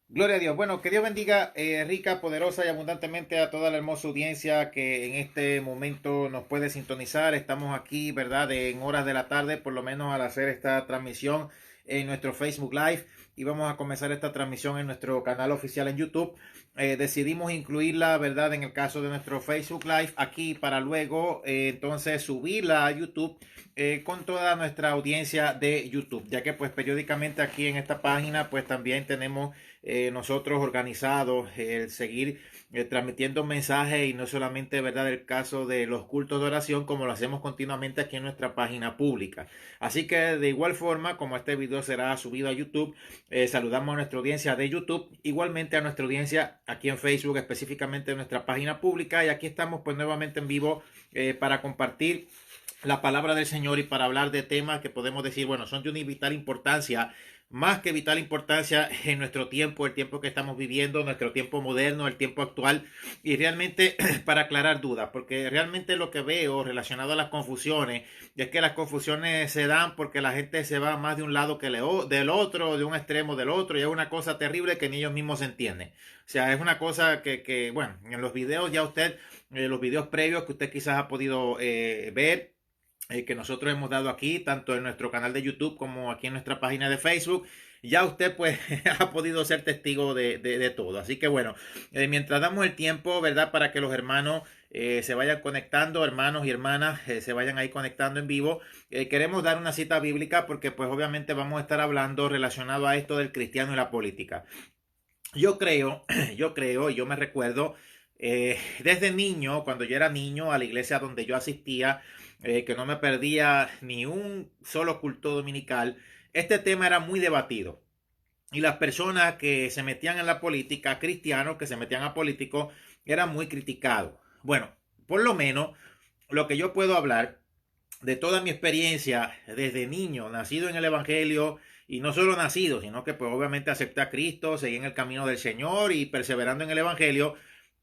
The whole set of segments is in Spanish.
Gloria a Dios. Bueno, que Dios bendiga rica, poderosa y abundantemente a toda la hermosa audiencia que en este momento nos puede sintonizar. Estamos aquí, ¿verdad? En horas de la tarde, por lo menos al hacer esta transmisión en nuestro Facebook Live y vamos a comenzar esta transmisión en nuestro canal oficial en YouTube. Decidimos incluirla, ¿verdad? En el caso de nuestro Facebook Live aquí para luego entonces subirla a YouTube con toda nuestra audiencia de YouTube, ya que pues periódicamente aquí en esta página pues también tenemos nosotros organizados el seguir transmitiendo mensajes y no solamente, ¿verdad?, el caso de los cultos de oración como lo hacemos continuamente aquí en nuestra página pública. Así que de igual forma como este video será subido a YouTube, saludamos a nuestra audiencia de YouTube, igualmente a nuestra audiencia aquí en Facebook, específicamente en nuestra página pública, y aquí estamos pues nuevamente en vivo para compartir la palabra del Señor y para hablar de temas que podemos decir, bueno, son de una vital importancia, más que vital importancia en nuestro tiempo, el tiempo que estamos viviendo, nuestro tiempo moderno, el tiempo actual, y realmente para aclarar dudas, porque realmente lo que veo relacionado a las confusiones es que las confusiones se dan porque la gente se va más de un lado que del otro, de un extremo del otro, y es una cosa terrible que ni ellos mismos entienden. O sea, es una cosa bueno, en los videos ya usted, los videos previos que usted quizás ha podido ver, que nosotros hemos dado aquí, tanto en nuestro canal de YouTube como aquí en nuestra página de Facebook, ya usted pues ha podido ser testigo de todo. Así que bueno, mientras damos el tiempo, ¿verdad? Para que los hermanos se vayan conectando, hermanos y hermanas se vayan ahí conectando en vivo, queremos dar una cita bíblica porque pues obviamente vamos a estar hablando relacionado a esto del cristiano y la política. Yo creo, yo me recuerdo desde niño, cuando yo era niño, a la iglesia donde yo asistía, que no me perdía ni un solo culto dominical, este tema era muy debatido. Y las personas que se metían en la política, cristianos que se metían a políticos, eran muy criticados. Bueno, por lo menos lo que yo puedo hablar de toda mi experiencia desde niño, nacido en el Evangelio, y no solo nacido, sino que pues obviamente acepté a Cristo, seguí en el camino del Señor y perseverando en el Evangelio,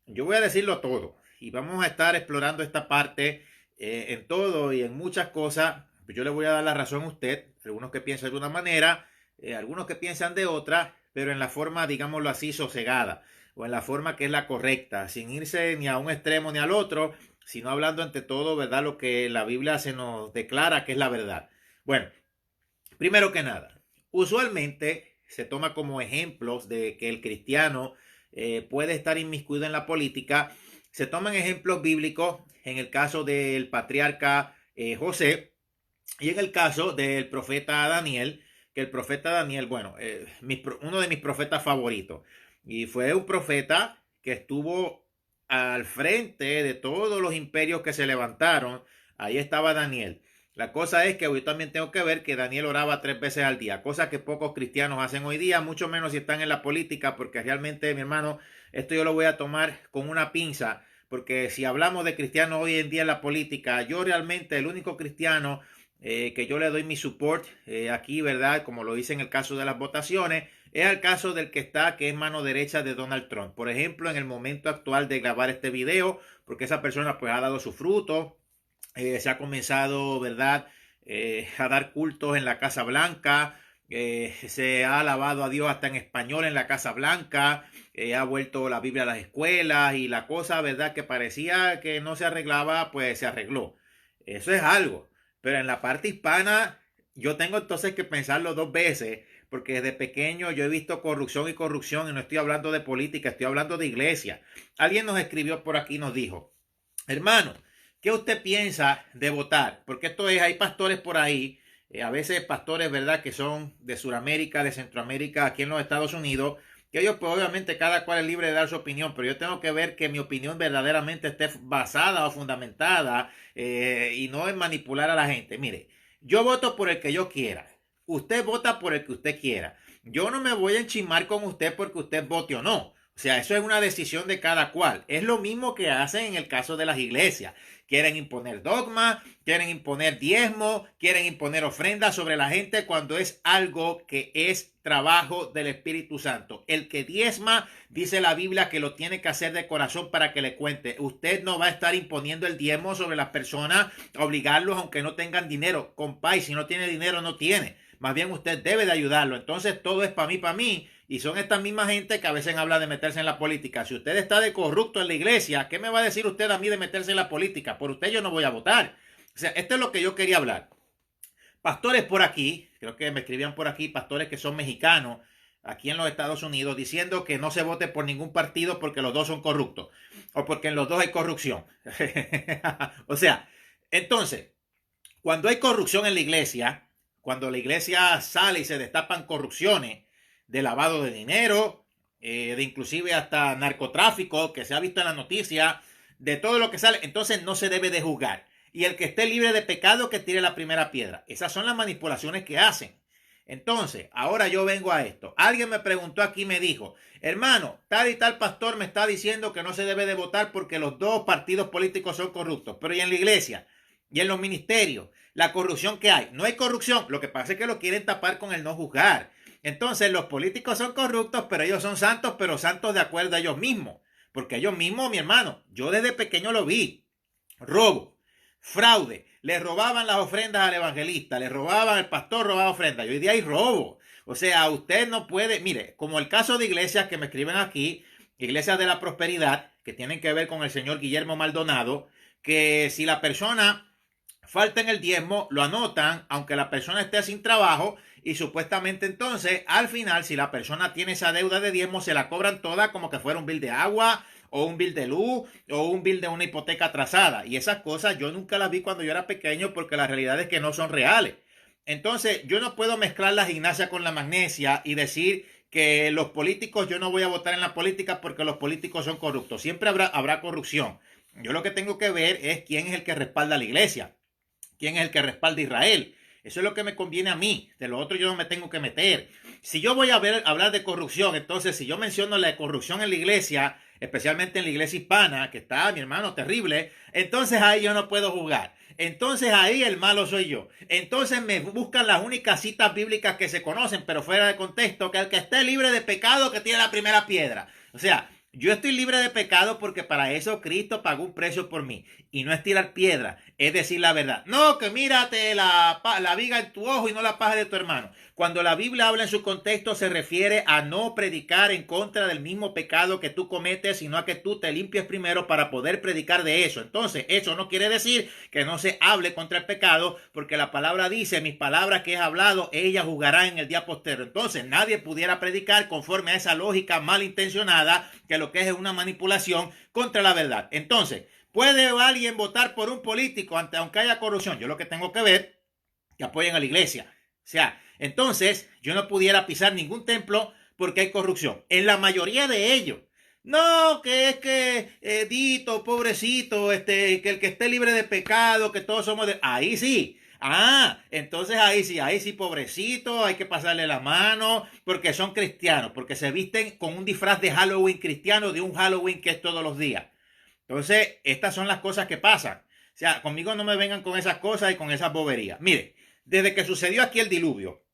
yo voy a decirlo todo. Y vamos a estar explorando esta parte en todo y en muchas cosas. Yo le voy a dar la razón a usted, algunos que piensan de una manera, algunos que piensan de otra, pero en la forma, digámoslo así, sosegada, o en la forma que es la correcta, sin irse ni a un extremo ni al otro, sino hablando ante todo, ¿verdad? Lo que la Biblia se nos declara que es la verdad. Bueno, primero que nada, usualmente se toma como ejemplos de que el cristiano puede estar inmiscuido en la política. Se toman ejemplos bíblicos en el caso del patriarca José y en el caso del profeta Daniel, que el profeta Daniel, bueno, uno de mis profetas favoritos, y fue un profeta que estuvo al frente de todos los imperios que se levantaron. Ahí estaba Daniel. La cosa es que hoy también tengo que ver que Daniel oraba 3 veces al día, cosa que pocos cristianos hacen hoy día, mucho menos si están en la política, porque realmente, mi hermano, esto yo lo voy a tomar con una pinza, porque si hablamos de cristianos hoy en día en la política, yo realmente el único cristiano que yo le doy mi support aquí, ¿verdad? Como lo hice en el caso de las votaciones, es el caso del que está, que es mano derecha de Donald Trump. Por ejemplo, en el momento actual de grabar este video, porque esa persona pues ha dado su fruto, se ha comenzado, ¿verdad? A dar cultos en la Casa Blanca, se ha alabado a Dios hasta en español en la Casa Blanca, ha vuelto la Biblia a las escuelas y la cosa, ¿verdad? Que parecía que no se arreglaba, pues se arregló. Eso es algo. Pero en la parte hispana, yo tengo entonces que pensarlo 2 veces, porque desde pequeño yo he visto corrupción y no estoy hablando de política, estoy hablando de iglesia. Alguien nos escribió por aquí y nos dijo, hermano, ¿qué usted piensa de votar? Porque esto es, hay pastores por ahí, a veces pastores, ¿verdad?, que son de Sudamérica, de Centroamérica, aquí en los Estados Unidos, que ellos pues obviamente cada cual es libre de dar su opinión, pero yo tengo que ver que mi opinión verdaderamente esté basada o fundamentada y no en manipular a la gente. Mire, yo voto por el que yo quiera, usted vota por el que usted quiera. Yo no me voy a enchimar con usted porque usted vote o no. O sea, eso es una decisión de cada cual. Es lo mismo que hacen en el caso de las iglesias. Quieren imponer dogmas, quieren imponer diezmo, quieren imponer ofrendas sobre la gente cuando es algo que es trabajo del Espíritu Santo. El que diezma, dice la Biblia, que lo tiene que hacer de corazón para que le cuente. Usted no va a estar imponiendo el diezmo sobre las personas, obligarlos aunque no tengan dinero. Compay, si no tiene dinero, no tiene. más bien usted debe de ayudarlo. Entonces todo es para mí, y son esta misma gente que a veces habla de meterse en la política. Si usted está de corrupto en la iglesia, ¿qué me va a decir usted a mí de meterse en la política? Por usted yo no voy a votar. O sea, esto es lo que yo quería hablar. Pastores por aquí, creo que me escribían por aquí, pastores que son mexicanos, aquí en los Estados Unidos, diciendo que no se vote por ningún partido porque los dos son corruptos o porque en los dos hay corrupción. O sea, entonces, cuando hay corrupción en la iglesia, cuando la iglesia sale y se destapan corrupciones de lavado de dinero, de inclusive hasta narcotráfico, que se ha visto en la noticia, de todo lo que sale, entonces no se debe de juzgar. Y el que esté libre de pecado, que tire la primera piedra. Esas son las manipulaciones que hacen. Entonces, ahora yo vengo a esto. Alguien me preguntó aquí, me dijo, hermano, tal y tal pastor me está diciendo que no se debe de votar porque los dos partidos políticos son corruptos. Pero ¿y en la iglesia? ¿Y en los ministerios? La corrupción que hay. No hay corrupción. Lo que pasa es que lo quieren tapar con el no juzgar. Entonces, los políticos son corruptos, pero ellos son santos, pero santos de acuerdo a ellos mismos. Porque ellos mismos, mi hermano, yo desde pequeño lo vi. Robo, fraude, le robaban las ofrendas al evangelista, le robaban, el pastor robaba ofrendas, y hoy día hay robo. O sea, usted no puede, mire, como el caso de iglesias que me escriben aquí, iglesias de la prosperidad, que tienen que ver con el señor Guillermo Maldonado, que si la persona falta en el diezmo, lo anotan, aunque la persona esté sin trabajo, y supuestamente entonces, al final, si la persona tiene esa deuda de diezmo, se la cobran toda como que fuera un bill de agua, o un bill de luz, o un bill de una hipoteca atrasada. Y esas cosas yo nunca las vi cuando yo era pequeño porque la realidad es que no son reales. Entonces, yo no puedo mezclar la gimnasia con la magnesia y decir que los políticos, yo no voy a votar en la política porque los políticos son corruptos. Siempre habrá corrupción. Yo lo que tengo que ver es quién es el que respalda a la iglesia, quién es el que respalda a Israel. Eso es lo que me conviene a mí. De lo otro yo no me tengo que meter. Si yo voy a hablar de corrupción, entonces si yo menciono la corrupción en la iglesia, especialmente en la iglesia hispana, que está, mi hermano, terrible, entonces ahí yo no puedo jugar. Entonces ahí el malo soy yo. Entonces me buscan las únicas citas bíblicas que se conocen, pero fuera de contexto, que el que esté libre de pecado, que tiene la primera piedra. O sea, yo estoy libre de pecado porque para eso Cristo pagó un precio por mí. Y no es tirar piedra, es decir la verdad. No, que mírate la viga en tu ojo y no la paja de tu hermano. Cuando la Biblia habla en su contexto se refiere a no predicar en contra del mismo pecado que tú cometes, sino a que tú te limpies primero para poder predicar de eso. Entonces, eso no quiere decir que no se hable contra el pecado, porque la palabra dice, mis palabras que he hablado, ella juzgará en el día postero. Entonces, nadie pudiera predicar conforme a esa lógica malintencionada, que lo que es una manipulación contra la verdad. Entonces, ¿puede alguien votar por un político aunque haya corrupción? Yo lo que tengo que ver que apoyen a la iglesia. O sea, entonces yo no pudiera pisar ningún templo porque hay corrupción. En la mayoría de ellos. No, que es que Dito, pobrecito, que el que esté libre de pecado, que todos somos de... Ahí sí. Ah, entonces ahí sí, pobrecito, hay que pasarle la mano, porque son cristianos, porque se visten con un disfraz de Halloween cristiano, de un Halloween que es todos los días. Entonces, estas son las cosas que pasan. O sea, conmigo no me vengan con esas cosas y con esas boberías. Mire, desde que sucedió aquí el diluvio,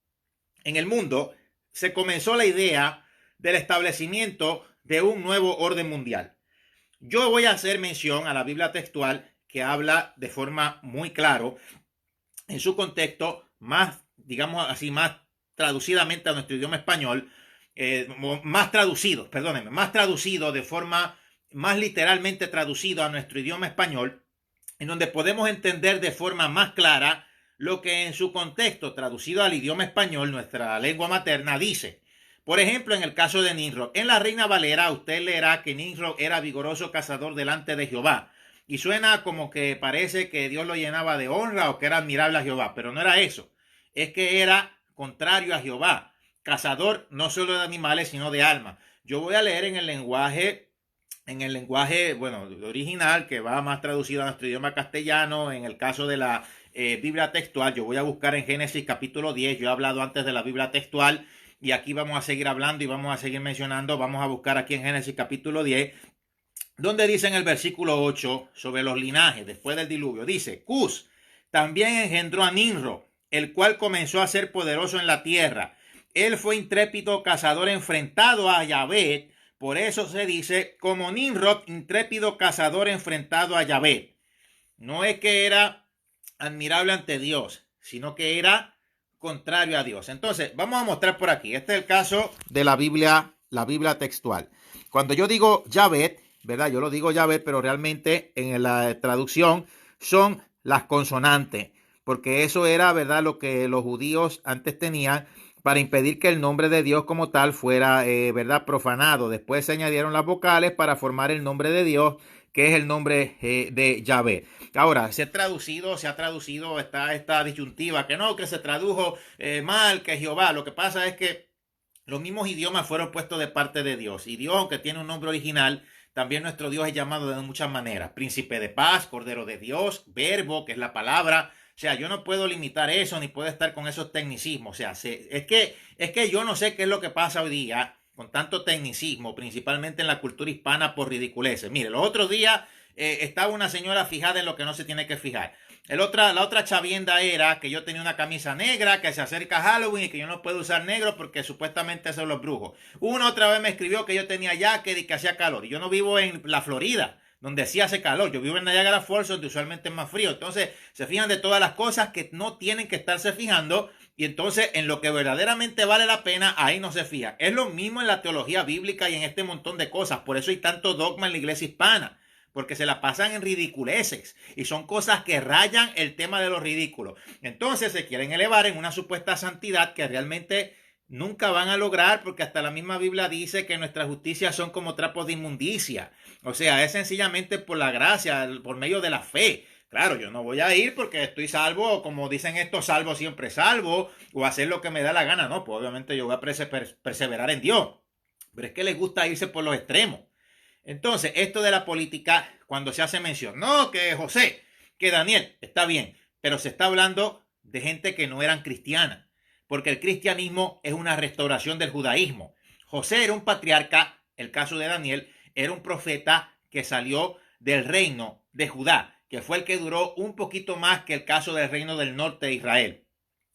en el mundo se comenzó la idea del establecimiento de un nuevo orden mundial. Yo voy a hacer mención a la Biblia textual que habla de forma muy claro en su contexto más, digamos así, más traducidamente a nuestro idioma español, más traducido de forma más literalmente traducido a nuestro idioma español, en donde podemos entender de forma más clara lo que en su contexto traducido al idioma español, nuestra lengua materna, dice. Por ejemplo, en el caso de Nimrod, en la Reina Valera usted leerá que Nimrod era vigoroso cazador delante de Jehová. Y suena como que parece que Dios lo llenaba de honra o que era admirable a Jehová, pero no era eso. Es que era contrario a Jehová, cazador no solo de animales, sino de almas. Yo voy a leer en el lenguaje, bueno, original, que va más traducido a nuestro idioma castellano. En el caso de la Biblia textual, yo voy a buscar en Génesis capítulo 10, yo he hablado antes de la Biblia textual, y aquí vamos a seguir hablando y vamos a seguir mencionando, vamos a buscar aquí en Génesis capítulo 10, donde dice en el versículo 8 sobre los linajes después del diluvio, dice, Cus también engendró a Nimrod, el cual comenzó a ser poderoso en la tierra. Él fue intrépido cazador enfrentado a Yahvé, por eso se dice como Nimrod, intrépido cazador enfrentado a Yahvé. No es que era admirable ante Dios, sino que era contrario a Dios. Entonces, vamos a mostrar por aquí. Este es el caso de la Biblia textual. Cuando yo digo Yahvé, ¿verdad? Yo lo digo Yahvé, pero realmente en la traducción son las consonantes, porque eso era, ¿verdad?, lo que los judíos antes tenían para impedir que el nombre de Dios como tal fuera, ¿verdad?, profanado. Después se añadieron las vocales para formar el nombre de Dios, que es el nombre de Yahvé. Ahora, se ha traducido esta disyuntiva, que no, que se tradujo mal, que Jehová. Lo que pasa es que los mismos idiomas fueron puestos de parte de Dios. Y Dios, aunque tiene un nombre original, también nuestro Dios es llamado de muchas maneras. Príncipe de paz, Cordero de Dios, Verbo, que es la palabra. O sea, yo no puedo limitar eso, ni puedo estar con esos tecnicismos. O sea, es que yo no sé qué es lo que pasa hoy día con tanto tecnicismo, principalmente en la cultura hispana por ridiculeces. Mire, los otros días estaba una señora fijada en lo que no se tiene que fijar. La otra chavienda era que yo tenía una camisa negra, que se acerca Halloween y que yo no puedo usar negro porque supuestamente son los brujos. Una otra vez me escribió que yo tenía jacket y que hacía calor. Y yo no vivo en la Florida, donde sí hace calor. Yo vivo en Niagara Falls, donde usualmente es más frío. Entonces se fijan de todas las cosas que no tienen que estarse fijando. Y entonces en lo que verdaderamente vale la pena, ahí no se fija. Es lo mismo en la teología bíblica y en este montón de cosas. Por eso hay tanto dogma en la iglesia hispana, porque se la pasan en ridiculeces y son cosas que rayan el tema de lo ridículo. Entonces se quieren elevar en una supuesta santidad que realmente nunca van a lograr, porque hasta la misma Biblia dice que nuestras justicias son como trapos de inmundicia. O sea, es sencillamente por la gracia, por medio de la fe. Claro, yo no voy a ir porque estoy salvo, como dicen estos, salvo siempre salvo, o hacer lo que me da la gana. No, pues obviamente yo voy a perseverar en Dios. Pero es que les gusta irse por los extremos. Entonces, esto de la política, cuando se hace mención, no, que José, que Daniel, está bien, pero se está hablando de gente que no eran cristianas, porque el cristianismo es una restauración del judaísmo. José era un patriarca, el caso de Daniel, era un profeta que salió del reino de Judá, que fue el que duró un poquito más que el caso del reino del norte de Israel.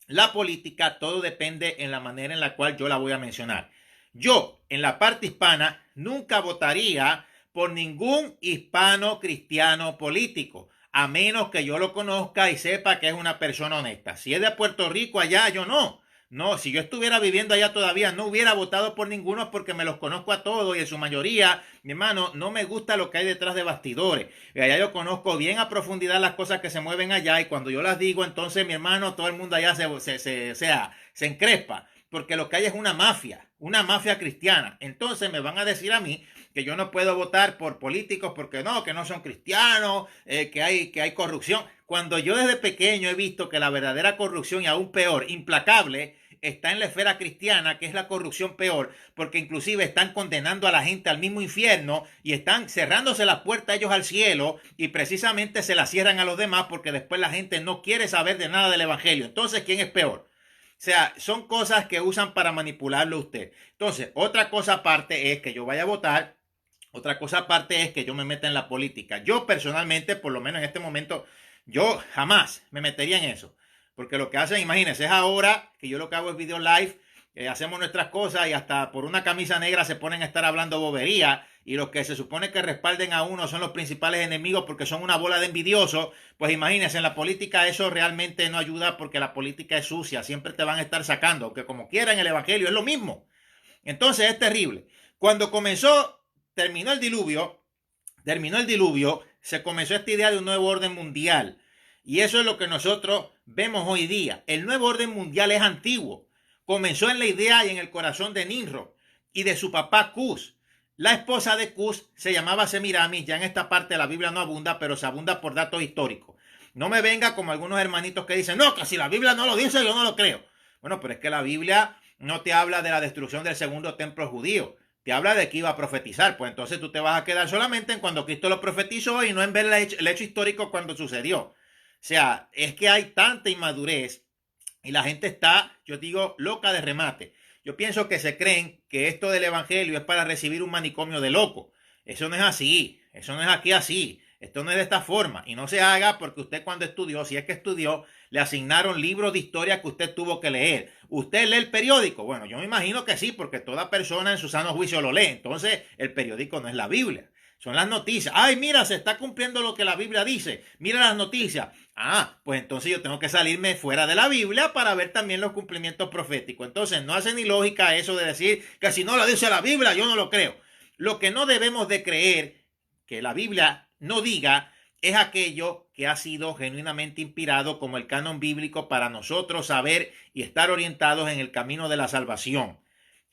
La política, todo depende en la manera en la cual yo la voy a mencionar. Yo, en la parte hispana, nunca votaría por ningún hispano cristiano político, a menos que yo lo conozca y sepa que es una persona honesta. Si es de Puerto Rico allá, yo no. No, si yo estuviera viviendo allá todavía, no hubiera votado por ninguno porque me los conozco a todos y en su mayoría, mi hermano, no me gusta lo que hay detrás de bastidores. Y allá yo conozco bien a profundidad las cosas que se mueven allá y cuando yo las digo, entonces, mi hermano, todo el mundo allá se encrespa, porque lo que hay es una mafia cristiana. Entonces me van a decir a mí que yo no puedo votar por políticos porque no, que no son cristianos, que hay corrupción. Cuando yo desde pequeño he visto que la verdadera corrupción, y aún peor, implacable, está en la esfera cristiana, que es la corrupción peor, porque inclusive están condenando a la gente al mismo infierno y están cerrándose la puerta a ellos al cielo y precisamente se la cierran a los demás porque después la gente no quiere saber de nada del evangelio. Entonces, ¿quién es peor? O sea, son cosas que usan para manipularlo a usted. Entonces, otra cosa aparte es que yo vaya a votar. Otra cosa aparte es que yo me meta en la política. Yo personalmente, por lo menos en este momento, yo jamás me metería en eso. Porque lo que hacen, imagínense, es ahora que yo lo que hago es video live, hacemos nuestras cosas y hasta por una camisa negra se ponen a estar hablando bobería. Y los que se supone que respalden a uno son los principales enemigos porque son una bola de envidiosos. Pues imagínense, en la política eso realmente no ayuda porque la política es sucia. Siempre te van a estar sacando, aunque como quieran el evangelio es lo mismo. Entonces es terrible. Cuando terminó el diluvio, se comenzó esta idea de un nuevo orden mundial. Y eso es lo que nosotros vemos hoy día. El nuevo orden mundial es antiguo. Comenzó en la idea y en el corazón de Nimrod y de su papá Cus. La esposa de Cus se llamaba Semiramis. Ya en esta parte de la Biblia no abunda, pero se abunda por datos históricos. No me venga como algunos hermanitos que dicen, no, que si la Biblia no lo dice, yo no lo creo. Bueno, pero es que la Biblia no te habla de la destrucción del segundo templo judío. Te habla de que iba a profetizar. Pues entonces tú te vas a quedar solamente en cuando Cristo lo profetizó y no en ver el hecho histórico cuando sucedió. O sea, es que hay tanta inmadurez y la gente está, yo digo, loca de remate. Yo pienso que se creen que esto del evangelio es para recibir un manicomio de loco. Eso no es así. Eso no es aquí así. Esto no es de esta forma. Y no se haga porque usted cuando estudió, si es que estudió, le asignaron libros de historia que usted tuvo que leer. ¿Usted lee el periódico? Bueno, yo me imagino que sí, porque toda persona en su sano juicio lo lee. Entonces, el periódico no es la Biblia. Son las noticias. Ay, mira, se está cumpliendo lo que la Biblia dice. Mira las noticias. Ah, pues entonces yo tengo que salirme fuera de la Biblia para ver también los cumplimientos proféticos. Entonces no hace ni lógica eso de decir que si no lo dice la Biblia, yo no lo creo. Lo que no debemos de creer que la Biblia no diga es aquello que ha sido genuinamente inspirado como el canon bíblico para nosotros saber y estar orientados en el camino de la salvación.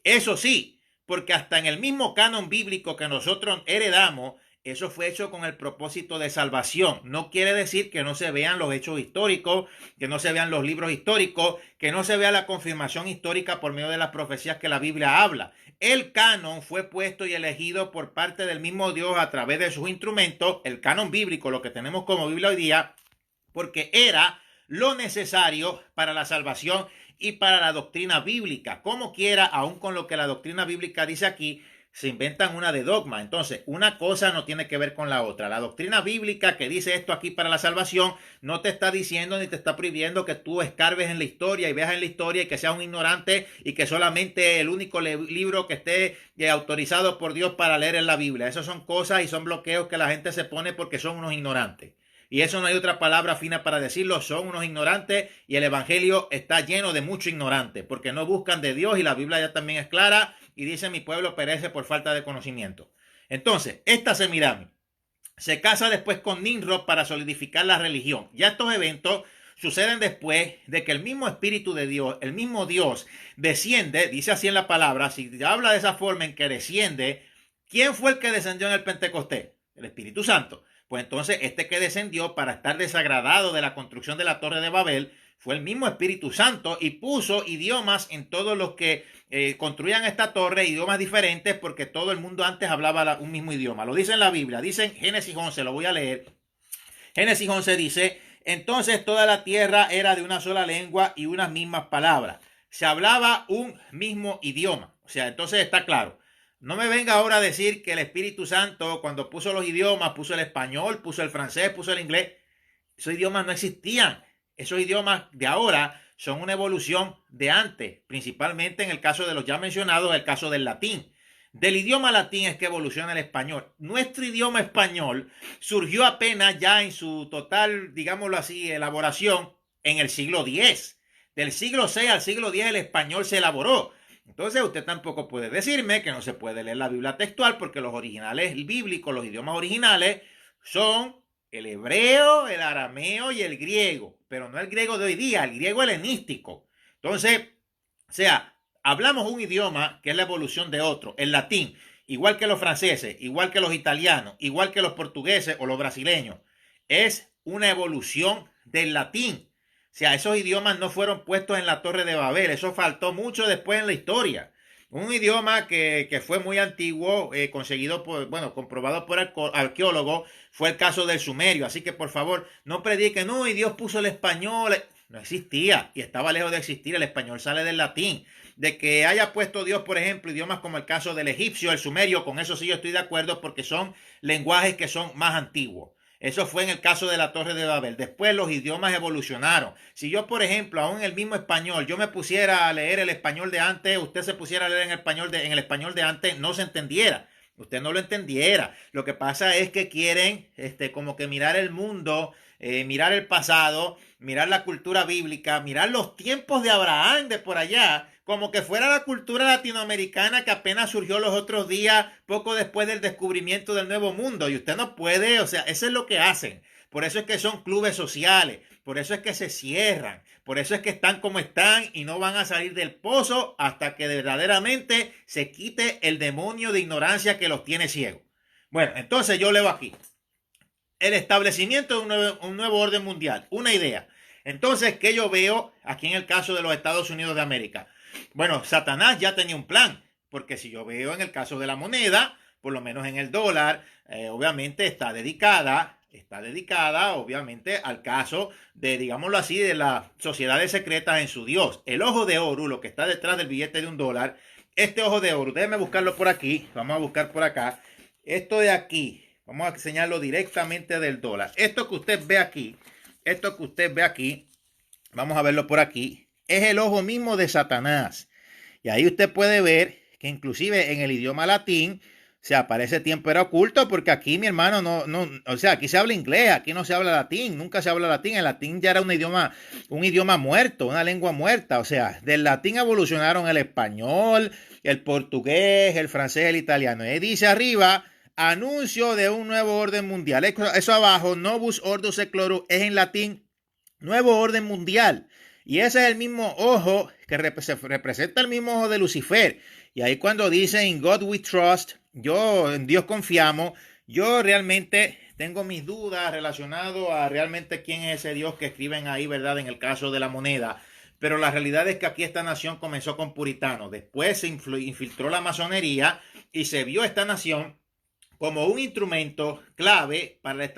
Eso sí, porque hasta en el mismo canon bíblico que nosotros heredamos, eso fue hecho con el propósito de salvación. No quiere decir que no se vean los hechos históricos, que no se vean los libros históricos, que no se vea la confirmación histórica por medio de las profecías que la Biblia habla. El canon fue puesto y elegido por parte del mismo Dios a través de sus instrumentos, el canon bíblico, lo que tenemos como Biblia hoy día, porque era lo necesario para la salvación y para la doctrina bíblica. Como quiera, aun con lo que la doctrina bíblica dice aquí, se inventan una de dogma. Entonces, una cosa no tiene que ver con la otra. La doctrina bíblica que dice esto aquí para la salvación no te está diciendo ni te está prohibiendo que tú escarbes en la historia y veas en la historia y que seas un ignorante y que solamente el único libro que esté autorizado por Dios para leer es la Biblia. Esas son cosas y son bloqueos que la gente se pone porque son unos ignorantes. Y eso no hay otra palabra fina para decirlo, son unos ignorantes y el evangelio está lleno de mucho ignorante porque no buscan de Dios y la Biblia ya también es clara y dice mi pueblo perece por falta de conocimiento. Entonces, esta Semiramis se casa después con Nimrod para solidificar la religión. Ya estos eventos suceden después de que el mismo Espíritu de Dios, el mismo Dios desciende, dice así en la palabra, si habla de esa forma en que desciende, ¿quién fue el que descendió en el Pentecostés? El Espíritu Santo. Pues entonces este que descendió para estar desagradado de la construcción de la Torre de Babel fue el mismo Espíritu Santo y puso idiomas en todos los que construían esta torre, idiomas diferentes porque todo el mundo antes hablaba un mismo idioma. Lo dice en la Biblia, dice en Génesis 11, lo voy a leer. Génesis 11 dice, entonces toda la tierra era de una sola lengua y unas mismas palabras. Se hablaba un mismo idioma. O sea, entonces está claro. No me venga ahora a decir que el Espíritu Santo, cuando puso los idiomas, puso el español, puso el francés, puso el inglés. Esos idiomas no existían. Esos idiomas de ahora son una evolución de antes, principalmente en el caso de los ya mencionados, el caso del latín. Del idioma latín es que evoluciona el español. Nuestro idioma español surgió apenas ya en su total, digámoslo así, elaboración en el siglo X. Del siglo VI al siglo X el español se elaboró. Entonces usted tampoco puede decirme que no se puede leer la Biblia textual porque los originales bíblicos, los idiomas originales son el hebreo, el arameo y el griego, pero no el griego de hoy día, el griego helenístico. Entonces, o sea, hablamos un idioma que es la evolución de otro, el latín, igual que los franceses, igual que los italianos, igual que los portugueses o los brasileños. Es una evolución del latín. O sea, esos idiomas no fueron puestos en la Torre de Babel, eso faltó mucho después en la historia. Un idioma que fue muy antiguo, conseguido por, bueno, comprobado por arqueólogos, fue el caso del sumerio. Así que por favor, no prediquen, no, y Dios puso el español. No existía y estaba lejos de existir. El español sale del latín. De que haya puesto Dios, por ejemplo, idiomas como el caso del egipcio, el sumerio, con eso sí yo estoy de acuerdo porque son lenguajes que son más antiguos. Eso fue en el caso de la Torre de Babel. Después los idiomas evolucionaron. Si yo, por ejemplo, aún en el mismo español, yo me pusiera a leer el español de antes, usted se pusiera a leer en el español de antes, no se entendiera. Usted no lo entendiera. Lo que pasa es que quieren como que mirar el mundo, mirar el pasado, mirar la cultura bíblica, mirar los tiempos de Abraham de por allá, como que fuera la cultura latinoamericana que apenas surgió los otros días, poco después del descubrimiento del Nuevo Mundo. Y usted no puede, o sea, eso es lo que hacen. Por eso es que son clubes sociales, por eso es que se cierran, por eso es que están como están y no van a salir del pozo hasta que verdaderamente se quite el demonio de ignorancia que los tiene ciegos. Bueno, entonces yo leo aquí. El establecimiento de un nuevo orden mundial, una idea. Entonces, ¿qué yo veo aquí en el caso de los Estados Unidos de América? Bueno, Satanás ya tenía un plan, porque si yo veo en el caso de la moneda, por lo menos en el dólar, obviamente está dedicada obviamente al caso de, digámoslo así, de las sociedades secretas en su Dios. El ojo de oro, lo que está detrás del billete de $1, este ojo de oro, déjenme buscarlo por aquí, vamos a buscar por acá, esto de aquí, vamos a enseñarlo directamente del dólar. Esto que usted ve aquí, vamos a verlo por aquí, es el ojo mismo de Satanás. Y ahí usted puede ver que inclusive en el idioma latín O sea, para ese tiempo era oculto porque aquí, mi hermano, o sea, aquí se habla inglés, aquí no se habla latín, nunca se habla latín. El latín ya era un idioma muerto, una lengua muerta. O sea, del latín evolucionaron el español, el portugués, el francés, el italiano. Y dice arriba, anuncio de un nuevo orden mundial. Eso abajo, Novus Ordo Seclorum, es en latín, nuevo orden mundial. Y ese es el mismo ojo que representa el mismo ojo de Lucifer. Y ahí cuando dice In God we trust, yo en Dios confiamos, yo realmente tengo mis dudas relacionadas a realmente quién es ese Dios que escriben ahí, ¿verdad? En el caso de la moneda. Pero la realidad es que aquí esta nación comenzó con puritanos. Después se infiltró la masonería y se vio esta nación como un instrumento clave para el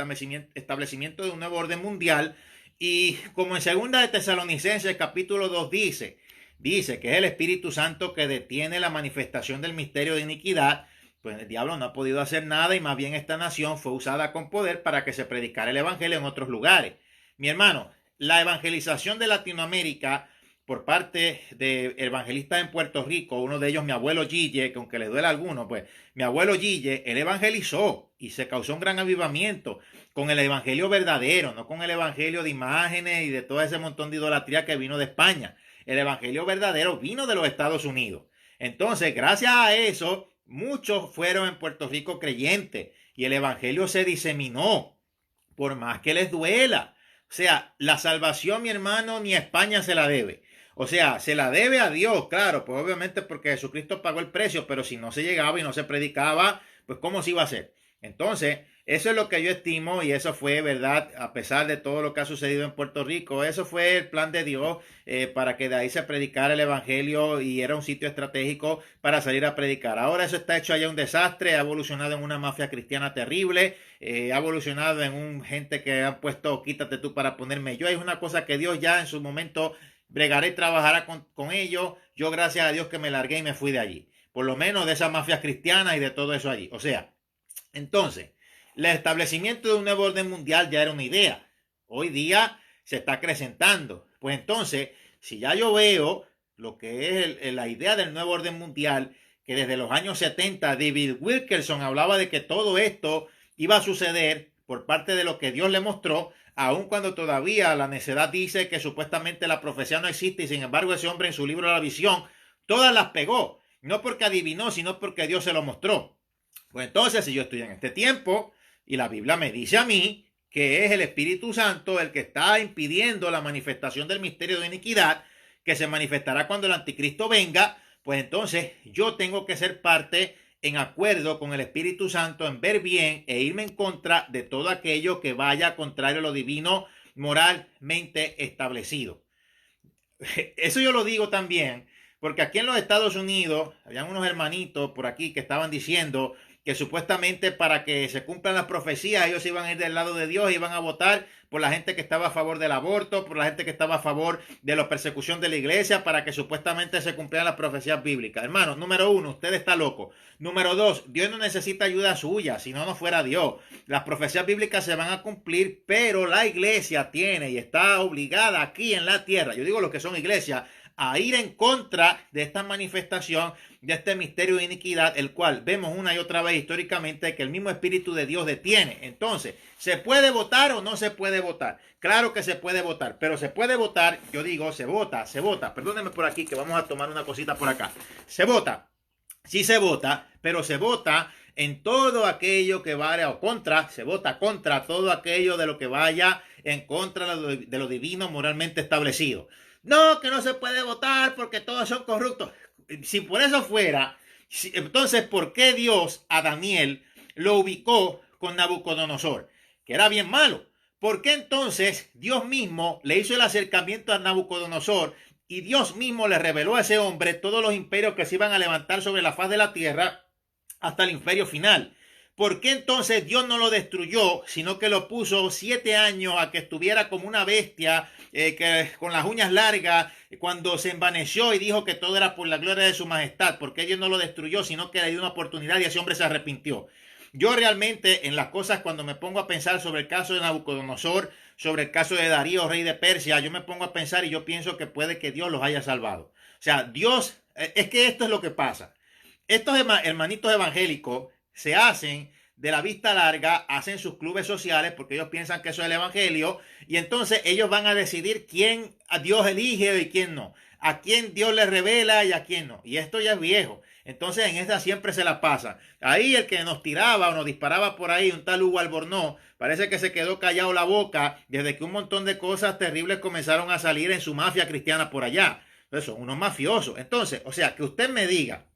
establecimiento de un nuevo orden mundial. Y como en segunda de Tesalonicenses capítulo 2 dice que es el Espíritu Santo que detiene la manifestación del misterio de iniquidad, pues el diablo no ha podido hacer nada y más bien esta nación fue usada con poder para que se predicara el evangelio en otros lugares. Mi hermano, la evangelización de Latinoamérica por parte de evangelistas en Puerto Rico, uno de ellos mi abuelo Gille, que aunque le duele a alguno, pues mi abuelo Gille, él evangelizó y se causó un gran avivamiento con el evangelio verdadero, no con el evangelio de imágenes y de todo ese montón de idolatría que vino de España. El evangelio verdadero vino de los Estados Unidos. Entonces, gracias a eso, muchos fueron en Puerto Rico creyentes y el evangelio se diseminó, por más que les duela. O sea, la salvación, mi hermano, ni a España se la debe. O sea, se la debe a Dios, claro, pues obviamente porque Jesucristo pagó el precio, pero si no se llegaba y no se predicaba, pues ¿cómo se iba a hacer? Entonces, eso es lo que yo estimo y eso fue, ¿verdad? A pesar de todo lo que ha sucedido en Puerto Rico, eso fue el plan de Dios para que de ahí se predicara el evangelio y era un sitio estratégico para salir a predicar. Ahora eso está hecho allá un desastre, ha evolucionado en una mafia cristiana terrible, ha evolucionado en un gente que han puesto quítate tú para ponerme yo. Es una cosa que Dios ya en su momento bregaré y trabajará con ellos. Yo gracias a Dios que me largué y me fui de allí. Por lo menos de esas mafias cristianas y de todo eso allí. O sea, entonces, el establecimiento de un nuevo orden mundial ya era una idea. Hoy día se está acrecentando. Pues entonces, si ya yo veo lo que es la idea del nuevo orden mundial, que desde los años 70 David Wilkerson hablaba de que todo esto iba a suceder por parte de lo que Dios le mostró, aun cuando todavía la necedad dice que supuestamente la profecía no existe y sin embargo ese hombre en su libro de la visión todas las pegó, no porque adivinó, sino porque Dios se lo mostró. Pues entonces, si yo estoy en este tiempo y la Biblia me dice a mí que es el Espíritu Santo el que está impidiendo la manifestación del misterio de iniquidad, que se manifestará cuando el anticristo venga, pues entonces yo tengo que ser parte en acuerdo con el Espíritu Santo en ver bien e irme en contra de todo aquello que vaya contrario a lo divino moralmente establecido. Eso yo lo digo también porque aquí en los Estados Unidos habían unos hermanitos por aquí que estaban diciendo que supuestamente para que se cumplan las profecías ellos iban a ir del lado de Dios, iban a votar por la gente que estaba a favor del aborto, por la gente que estaba a favor de la persecución de la iglesia, para que supuestamente se cumplieran las profecías bíblicas. Hermano, número uno, usted está loco. Número dos, Dios no necesita ayuda suya, si no, no fuera Dios. Las profecías bíblicas se van a cumplir, pero la iglesia tiene y está obligada aquí en la tierra, yo digo lo que son iglesias, a ir en contra de esta manifestación, de este misterio de iniquidad, el cual vemos una y otra vez históricamente que el mismo Espíritu de Dios detiene. Entonces, ¿se puede votar o no se puede votar? Claro que se puede votar, pero se puede votar, yo digo, se vota. Perdónenme por aquí que vamos a tomar una cosita por acá. Se vota, sí se vota, pero se vota en todo aquello que vaya o contra, se vota contra todo aquello de lo que vaya en contra de lo divino moralmente establecido. No, que no se puede votar porque todos son corruptos. Si por eso fuera, entonces, ¿por qué Dios a Daniel lo ubicó con Nabucodonosor? Que era bien malo. ¿Por qué entonces Dios mismo le hizo el acercamiento a Nabucodonosor y Dios mismo le reveló a ese hombre todos los imperios que se iban a levantar sobre la faz de la tierra hasta el imperio final? ¿Por qué entonces Dios no lo destruyó, sino que lo puso 7 años a que estuviera como una bestia, que con las uñas largas, cuando se envaneció y dijo que todo era por la gloria de su majestad? ¿Por qué Dios no lo destruyó, sino que le dio una oportunidad y ese hombre se arrepintió? Yo realmente en las cosas, cuando me pongo a pensar sobre el caso de Nabucodonosor, sobre el caso de Darío, rey de Persia, yo me pongo a pensar y yo pienso que puede que Dios los haya salvado. O sea, Dios, es que esto es lo que pasa. Estos hermanitos evangélicos se hacen de la vista larga, hacen sus clubes sociales porque ellos piensan que eso es el evangelio y entonces ellos van a decidir quién a Dios elige y quién no, a quién Dios le revela y a quién no. Y esto ya es viejo. Entonces en esta siempre se la pasa. Ahí el que nos tiraba o nos disparaba por ahí, un tal Hugo Albornoz, parece que se quedó callado la boca desde que un montón de cosas terribles comenzaron a salir en su mafia cristiana por allá. Entonces son unos mafiosos. Entonces, o sea, que usted me diga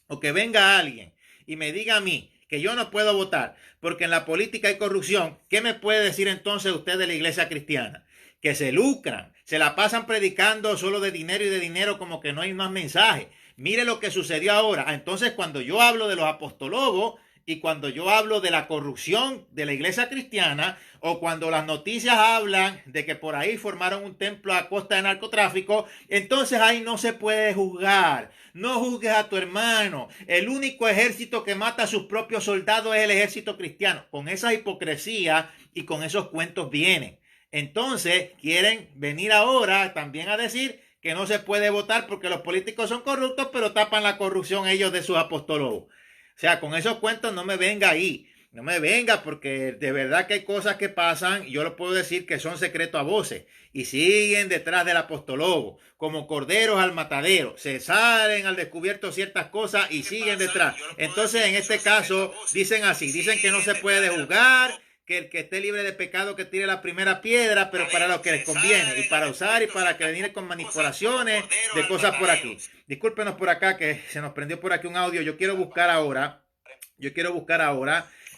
o que venga alguien y me diga a mí que yo no puedo votar porque en la política hay corrupción, ¿qué me puede decir entonces usted de la iglesia cristiana? Que se lucran, se la pasan predicando solo de dinero como que no hay más mensaje. Mire lo que sucedió ahora. Entonces, cuando yo hablo de los apostolobos y cuando yo hablo de la corrupción de la iglesia cristiana o cuando las noticias hablan de que por ahí formaron un templo a costa de narcotráfico, entonces ahí no se puede juzgar. No juzgues a tu hermano. El único ejército que mata a sus propios soldados es el ejército cristiano. Con esa hipocresía y con esos cuentos vienen. Entonces quieren venir ahora también a decir que no se puede votar porque los políticos son corruptos, pero tapan la corrupción ellos de sus apostólogos. O sea, con esos cuentos no me venga ahí. No me venga porque de verdad que hay cosas que pasan y yo lo puedo decir que son secretos a voces y siguen detrás del apostologo como corderos al matadero. Se salen al descubierto ciertas cosas y siguen detrás. Entonces en este caso dicen así, dicen que no se puede juzgar, que el que esté libre de pecado que tire la primera piedra, pero para lo que les conviene y para usar y para que venir con manipulaciones de cosas por aquí. Discúlpenos por acá que se nos prendió por aquí un audio. Yo quiero buscar ahora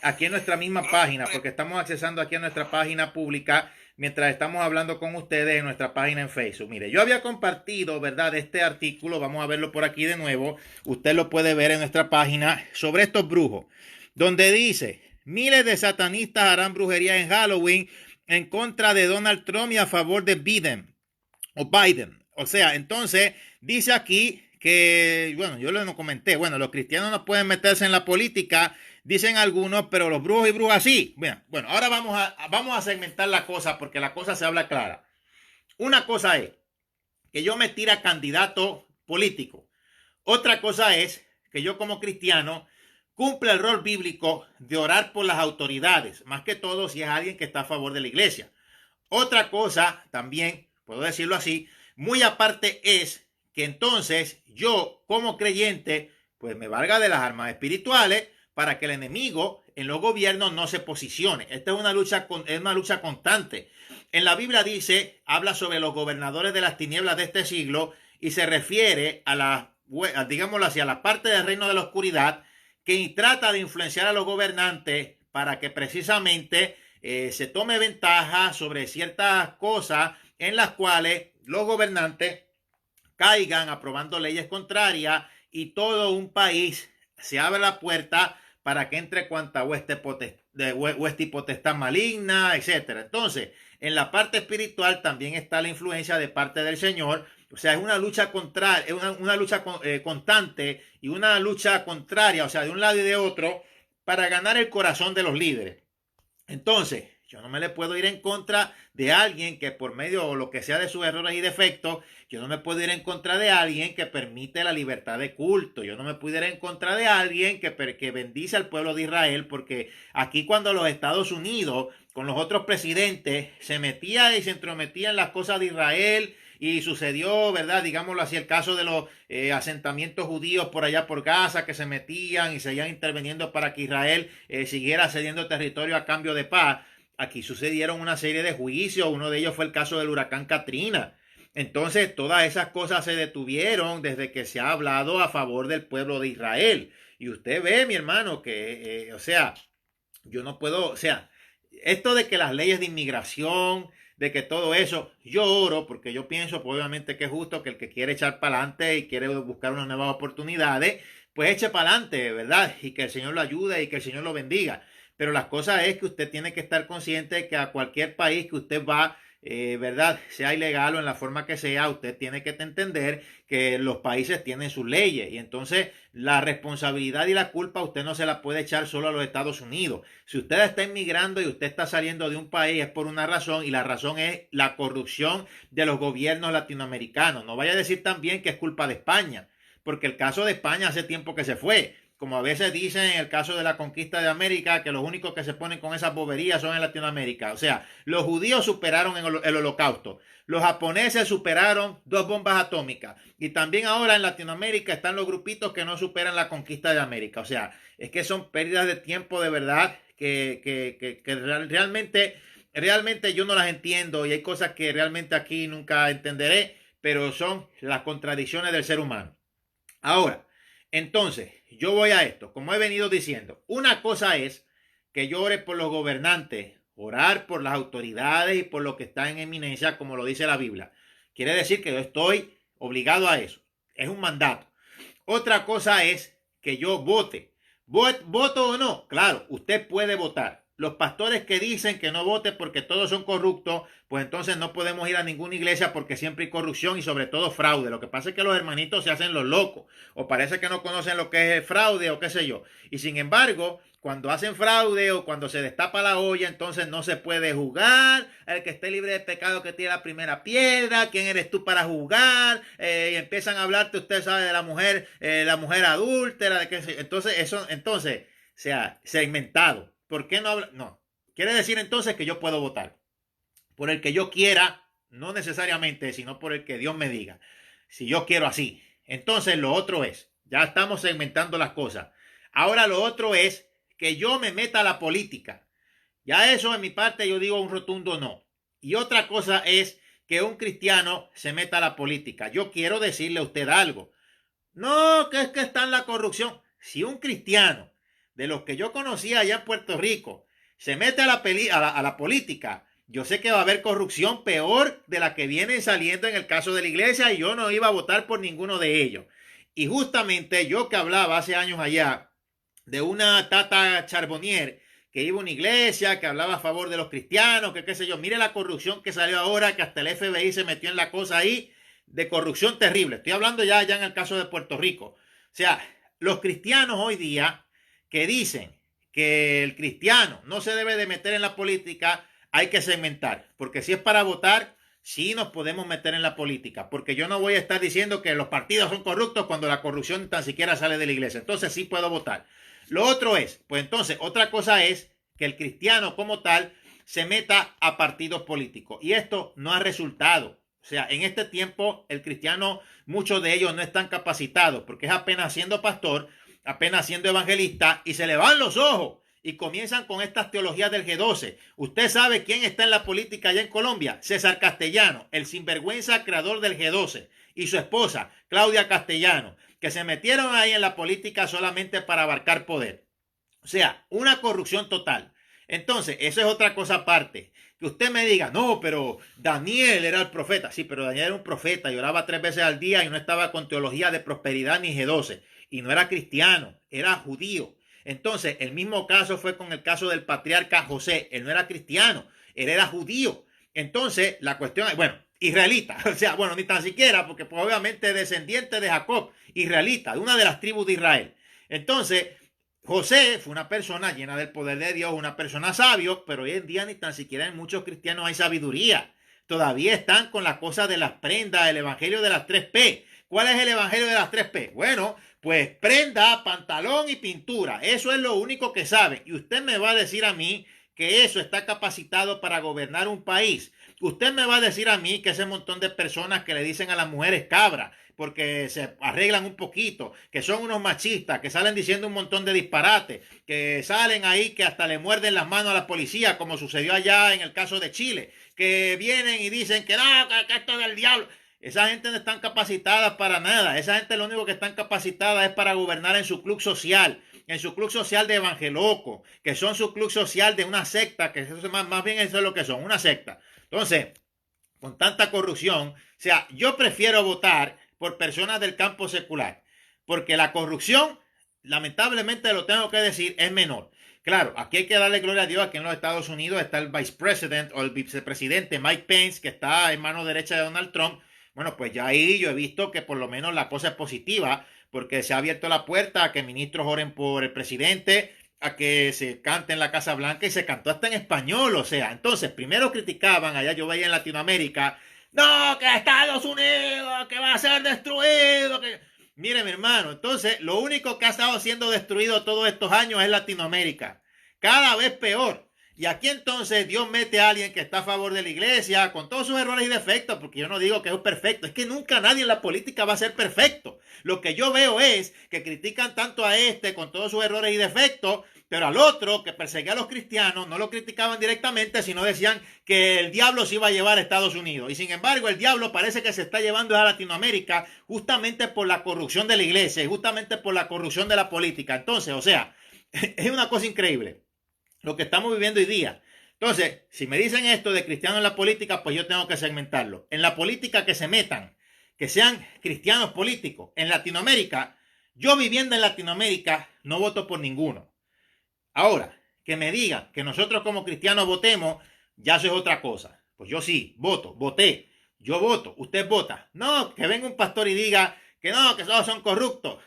aquí en nuestra misma página, porque estamos accesando aquí a nuestra página pública mientras estamos hablando con ustedes en nuestra página en Facebook. Mire, yo había compartido, ¿verdad?, este artículo, vamos a verlo por aquí de nuevo, usted lo puede ver en nuestra página, sobre estos brujos, donde dice, miles de satanistas harán brujería en Halloween en contra de Donald Trump y a favor de Biden. O sea, entonces dice aquí que, bueno, yo lo comenté, bueno, los cristianos no pueden meterse en la política, dicen algunos, pero los brujos y brujas sí. Bueno, ahora vamos a segmentar la cosa porque la cosa se habla clara. Una cosa es que yo me tire a candidato político. Otra cosa es que yo como cristiano cumple el rol bíblico de orar por las autoridades, más que todo si es alguien que está a favor de la iglesia. Otra cosa también, puedo decirlo así, muy aparte es que entonces yo como creyente pues me valga de las armas espirituales para que el enemigo en los gobiernos no se posicione. Esta es una lucha constante. En la Biblia dice, habla sobre los gobernadores de las tinieblas de este siglo y se refiere a digámoslo así, a la parte del reino de la oscuridad que trata de influenciar a los gobernantes para que precisamente se tome ventaja sobre ciertas cosas en las cuales los gobernantes caigan aprobando leyes contrarias y todo un país se abre la puerta para que entre cuanta hueste y potestad maligna, etc. Entonces, en la parte espiritual también está la influencia de parte del Señor. O sea, es una lucha contraria, es una lucha constante y una lucha contraria, o sea, de un lado y de otro, para ganar el corazón de los líderes. Entonces, yo no me le puedo ir en contra de alguien que por medio o lo que sea de sus errores y defectos, yo no me puedo ir en contra de alguien que permite la libertad de culto. Yo no me puedo ir en contra de alguien que bendice al pueblo de Israel, porque aquí cuando los Estados Unidos con los otros presidentes se metía y se entrometía en las cosas de Israel y sucedió, ¿verdad? Digámoslo así, el caso de los asentamientos judíos por allá por Gaza que se metían y seguían interviniendo para que Israel siguiera cediendo territorio a cambio de paz. Aquí sucedieron una serie de juicios, uno de ellos fue el caso del huracán Katrina. Entonces, todas esas cosas se detuvieron desde que se ha hablado a favor del pueblo de Israel. Y usted ve, mi hermano, que, o sea, yo no puedo, o sea, esto de que las leyes de inmigración, de que todo eso, yo oro porque yo pienso, pues, obviamente que es justo que el que quiere echar para adelante y quiere buscar unas nuevas oportunidades, pues eche para adelante, ¿verdad? Y que el Señor lo ayude y que el Señor lo bendiga. Pero la cosa es que usted tiene que estar consciente de que a cualquier país que usted va, ¿verdad? Sea ilegal o en la forma que sea, usted tiene que entender que los países tienen sus leyes y entonces la responsabilidad y la culpa usted no se la puede echar solo a los Estados Unidos. Si usted está inmigrando y usted está saliendo de un país es por una razón y la razón es la corrupción de los gobiernos latinoamericanos. No vaya a decir también que es culpa de España, porque el caso de España hace tiempo que se fue. como a veces dicen en el caso de la conquista de América, que los únicos que se ponen con esas boberías son en Latinoamérica. O sea, los judíos superaron el holocausto. Los japoneses superaron 2 bombas atómicas. Y también ahora en Latinoamérica están los grupitos que no superan la conquista de América. O sea, es que son pérdidas de tiempo de verdad que realmente yo no las entiendo. Y hay cosas que realmente aquí nunca entenderé, pero son las contradicciones del ser humano. Ahora, entonces, yo voy a esto. Como he venido diciendo, una cosa es que yo ore por los gobernantes, orar por las autoridades y por lo que está en eminencia, como lo dice la Biblia. Quiere decir que yo estoy obligado a eso. Es un mandato. Otra cosa es que yo vote. ¿Voto o no? Claro, usted puede votar. Los pastores que dicen que no vote porque todos son corruptos, pues entonces no podemos ir a ninguna iglesia porque siempre hay corrupción y sobre todo fraude. Lo que pasa es que los hermanitos se hacen los locos o parece que no conocen lo que es el fraude o qué sé yo. Y sin embargo, cuando hacen fraude o cuando se destapa la olla, entonces no se puede juzgar. El que esté libre de pecado que tire la primera piedra. ¿Quién eres tú para juzgar? Y empiezan a hablarte, usted sabe, de la mujer adúltera. De que, entonces, se ha inventado. ¿Por qué no habla? No. Quiere decir entonces que yo puedo votar por el que yo quiera, no necesariamente, sino por el que Dios me diga. Si yo quiero así. Entonces lo otro es, ya estamos segmentando las cosas. Ahora lo otro es que yo me meta a la política. Ya eso en mi parte yo digo un rotundo no. Y otra cosa es que un cristiano se meta a la política. Yo quiero decirle a usted algo. No, que es que está en la corrupción. Si un cristiano de los que yo conocía allá en Puerto Rico se mete a la política, yo sé que va a haber corrupción peor de la que viene saliendo en el caso de la iglesia y yo no iba a votar por ninguno de ellos. Y justamente yo que hablaba hace años allá de una Tata Charbonnier que iba a una iglesia, que hablaba a favor de los cristianos, que qué sé yo, mire la corrupción que salió ahora, que hasta el FBI se metió en la cosa ahí, de corrupción terrible. Estoy hablando ya en el caso de Puerto Rico. O sea, los cristianos hoy día que dicen que el cristiano no se debe de meter en la política, hay que segmentar, porque si es para votar, sí nos podemos meter en la política, porque yo no voy a estar diciendo que los partidos son corruptos cuando la corrupción tan siquiera sale de la iglesia, entonces sí puedo votar. Lo otro es, pues entonces, otra cosa es que el cristiano como tal se meta a partidos políticos, y esto no ha resultado. O sea, en este tiempo el cristiano, muchos de ellos no están capacitados, porque es apenas siendo pastor, apenas siendo evangelista, y se le van los ojos y comienzan con estas teologías del G12. Usted sabe quién está en la política allá en Colombia. César Castellano, el sinvergüenza creador del G12, y su esposa, Claudia Castellano, que se metieron ahí en la política solamente para abarcar poder. O sea, una corrupción total. Entonces, eso es otra cosa aparte. Que usted me diga, no, pero Daniel era el profeta. Sí, pero Daniel era un profeta y oraba 3 veces al día y no estaba con teología de prosperidad ni G12. Y no era cristiano, era judío. Entonces, el mismo caso fue con el caso del patriarca José. Él no era cristiano, él era judío. Entonces, la cuestión es, bueno, israelita. O sea, bueno, ni tan siquiera, porque pues, obviamente descendiente de Jacob, israelita, de una de las tribus de Israel. Entonces, José fue una persona llena del poder de Dios, una persona sabio, pero hoy en día ni tan siquiera en muchos cristianos hay sabiduría. Todavía están con las cosas de las prendas, el evangelio de las 3P. ¿Cuál es el evangelio de las 3P? Bueno, pues prenda, pantalón y pintura. Eso es lo único que saben. Y usted me va a decir a mí que eso está capacitado para gobernar un país. Usted me va a decir a mí que ese montón de personas que le dicen a las mujeres cabra porque se arreglan un poquito, que son unos machistas, que salen diciendo un montón de disparates, que salen ahí que hasta le muerden las manos a la policía, como sucedió allá en el caso de Chile, que vienen y dicen que no, que esto es del diablo. Esa gente no están capacitadas para nada. Esa gente lo único que están capacitadas es para gobernar en su club social, en su club social de evangelocos, que son su club social de una secta, que eso más bien eso es lo que son, una secta. Entonces, con tanta corrupción, o sea, yo prefiero votar por personas del campo secular, porque la corrupción, lamentablemente lo tengo que decir, es menor. Claro, aquí hay que darle gloria a Dios. Aquí en los Estados Unidos está el vicepresidente o el vicepresidente Mike Pence, que está en mano derecha de Donald Trump. Bueno, pues ya ahí yo he visto que por lo menos la cosa es positiva, porque se ha abierto la puerta a que ministros oren por el presidente, a que se cante en la Casa Blanca, y se cantó hasta en español. O sea, entonces primero criticaban, allá yo veía en Latinoamérica, no, que Estados Unidos, que va a ser destruido, que... Mire, mi hermano, entonces lo único que ha estado siendo destruido todos estos años es Latinoamérica. Cada vez peor. Y aquí entonces Dios mete a alguien que está a favor de la iglesia con todos sus errores y defectos, porque yo no digo que es perfecto, es que nunca nadie en la política va a ser perfecto. Lo que yo veo es que critican tanto a este con todos sus errores y defectos, pero al otro que perseguía a los cristianos no lo criticaban directamente, sino decían que el diablo se iba a llevar a Estados Unidos. Y sin embargo, el diablo parece que se está llevando a Latinoamérica justamente por la corrupción de la iglesia y justamente por la corrupción de la política. Entonces, o sea, es una cosa increíble lo que estamos viviendo hoy día. Entonces, si me dicen esto de cristianos en la política, pues yo tengo que segmentarlo. En la política que se metan, que sean cristianos políticos. En Latinoamérica, yo viviendo en Latinoamérica, no voto por ninguno. Ahora, que me digan que nosotros como cristianos votemos, ya eso es otra cosa. Pues yo sí, voté. Yo voto, usted vota. No, que venga un pastor y diga que no, que todos son corruptos.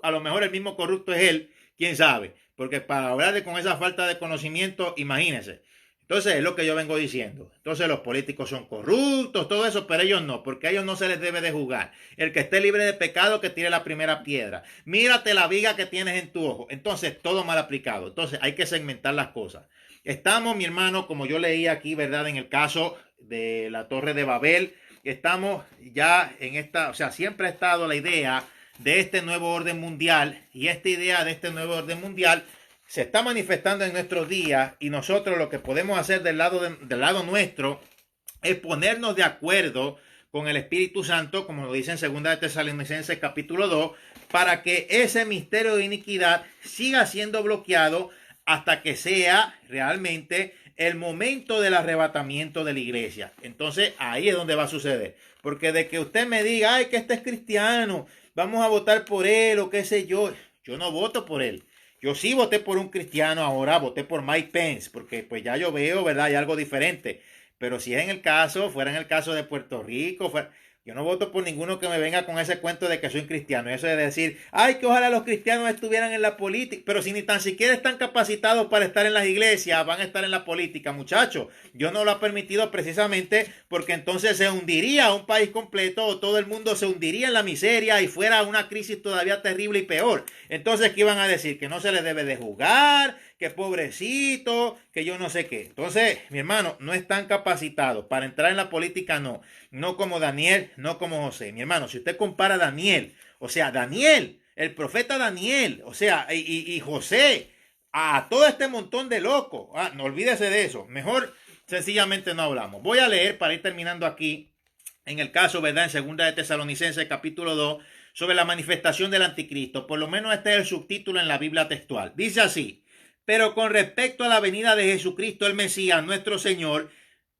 A lo mejor el mismo corrupto es él, quién sabe. Porque para hablar con esa falta de conocimiento, imagínense. Entonces es lo que yo vengo diciendo. Entonces los políticos son corruptos, todo eso, pero ellos no, porque a ellos no se les debe de juzgar. El que esté libre de pecado, que tire la primera piedra. Mírate la viga que tienes en tu ojo. Entonces todo mal aplicado. Entonces hay que segmentar las cosas. Estamos, mi hermano, como yo leí aquí, ¿verdad? En el caso de la Torre de Babel, estamos ya en esta, o sea, siempre ha estado la idea de este nuevo orden mundial, y esta idea de este nuevo orden mundial se está manifestando en nuestros días, y nosotros lo que podemos hacer del lado nuestro es ponernos de acuerdo con el Espíritu Santo, como lo dice en 2 de Tesalonicenses capítulo 2, para que ese misterio de iniquidad siga siendo bloqueado hasta que sea realmente el momento del arrebatamiento de la iglesia. Entonces ahí es donde va a suceder, porque de que usted me diga, ay, que este es cristiano, vamos a votar por él o qué sé yo no voto por él. Yo sí voté por un cristiano, ahora voté por Mike Pence, porque pues ya yo veo, ¿verdad? Hay algo diferente. Pero si es en el caso, fuera en el caso de Puerto Rico, yo no voto por ninguno que me venga con ese cuento de que soy cristiano. Eso de decir, ay, que ojalá los cristianos estuvieran en la política. Pero si ni tan siquiera están capacitados para estar en las iglesias, van a estar en la política, muchachos. Yo no lo he permitido precisamente porque entonces se hundiría un país completo, o todo el mundo se hundiría en la miseria y fuera una crisis todavía terrible y peor. Entonces, ¿qué iban a decir? Que no se les debe de juzgar, que pobrecito, que yo no sé qué. Entonces, mi hermano, no están capacitados para entrar en la política, no como Daniel, no como José. Mi hermano, si usted compara a Daniel, o sea, Daniel, el profeta Daniel, o sea, y José, a todo este montón de locos, no olvídese de eso. Mejor sencillamente no hablamos. Voy a leer para ir terminando aquí, en el caso, ¿verdad? En 2 de Tesalonicenses capítulo 2, sobre la manifestación del anticristo. Por lo menos este es el subtítulo en la Biblia textual. Dice así: pero con respecto a la venida de Jesucristo el Mesías, nuestro Señor,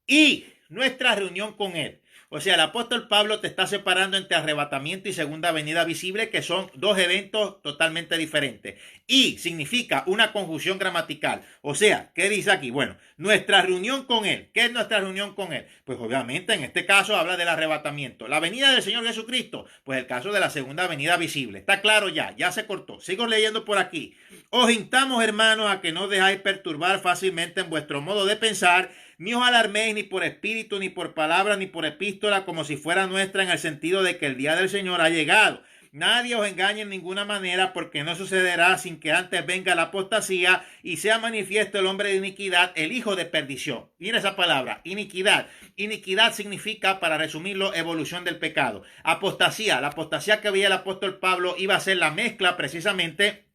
y nuestra reunión con Él. O sea, el apóstol Pablo te está separando entre arrebatamiento y segunda venida visible, que son dos eventos totalmente diferentes. Y significa una conjunción gramatical. O sea, ¿qué dice aquí? Bueno, nuestra reunión con Él. ¿Qué es nuestra reunión con Él? Pues obviamente en este caso habla del arrebatamiento. La venida del Señor Jesucristo, pues el caso de la segunda venida visible. Está claro ya se cortó. Sigo leyendo por aquí. Os instamos, hermanos, a que no dejáis perturbar fácilmente en vuestro modo de pensar, ni os alarméis ni por espíritu, ni por palabra, ni por epístola, como si fuera nuestra, en el sentido de que el día del Señor ha llegado. Nadie os engañe en ninguna manera, porque no sucederá sin que antes venga la apostasía y sea manifiesto el hombre de iniquidad, el hijo de perdición. Mira esa palabra, iniquidad. Iniquidad significa, para resumirlo, evolución del pecado. Apostasía, la apostasía que veía el apóstol Pablo iba a ser la mezcla precisamente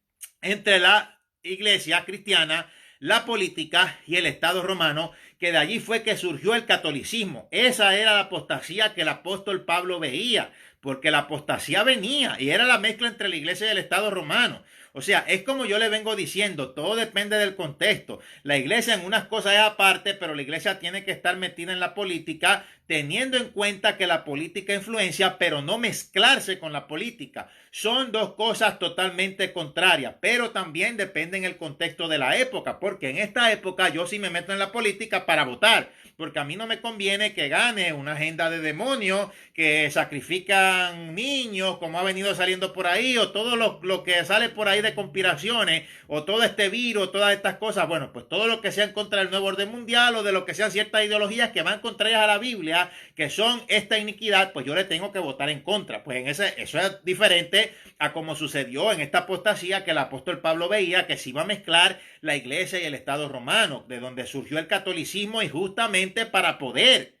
entre la iglesia cristiana, la política y el Estado romano, que de allí fue que surgió el catolicismo. Esa era la apostasía que el apóstol Pablo veía, porque la apostasía venía y era la mezcla entre la iglesia y el Estado romano. O sea, es como yo le vengo diciendo, todo depende del contexto. La iglesia en unas cosas es aparte, pero la iglesia tiene que estar metida en la política, teniendo en cuenta que la política influencia, pero no mezclarse con la política. Son dos cosas totalmente contrarias, pero también depende en el contexto de la época, porque en esta época yo sí me meto en la política para votar, porque a mí no me conviene que gane una agenda de demonios, que sacrifican niños, como ha venido saliendo por ahí, o todo lo que sale por ahí de conspiraciones, o todo este virus, todas estas cosas. Bueno, pues todo lo que sea en contra del nuevo orden mundial, o de lo que sean ciertas ideologías que van contrarias a la Biblia, que son esta iniquidad, pues yo le tengo que votar en contra. Pues eso es diferente diferente a como sucedió en esta apostasía que el apóstol Pablo veía que se iba a mezclar la iglesia y el Estado romano, de donde surgió el catolicismo y justamente para poder,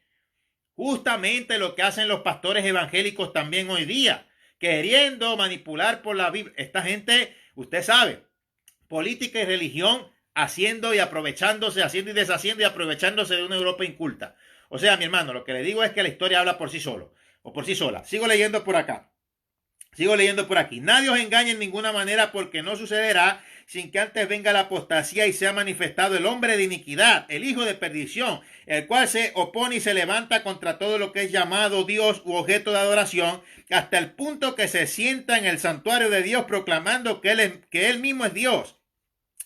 justamente lo que hacen los pastores evangélicos también hoy día, queriendo manipular por la Biblia. Esta gente, usted sabe, política y religión haciendo y aprovechándose, haciendo y deshaciendo y aprovechándose de una Europa inculta. O sea, mi hermano, lo que le digo es que la historia habla por sí solo o por sí sola. Sigo leyendo por acá. Sigo leyendo por aquí. Nadie os engañe en ninguna manera, porque no sucederá sin que antes venga la apostasía y sea manifestado el hombre de iniquidad, el hijo de perdición, el cual se opone y se levanta contra todo lo que es llamado Dios u objeto de adoración, hasta el punto que se sienta en el santuario de Dios proclamando que él mismo es Dios.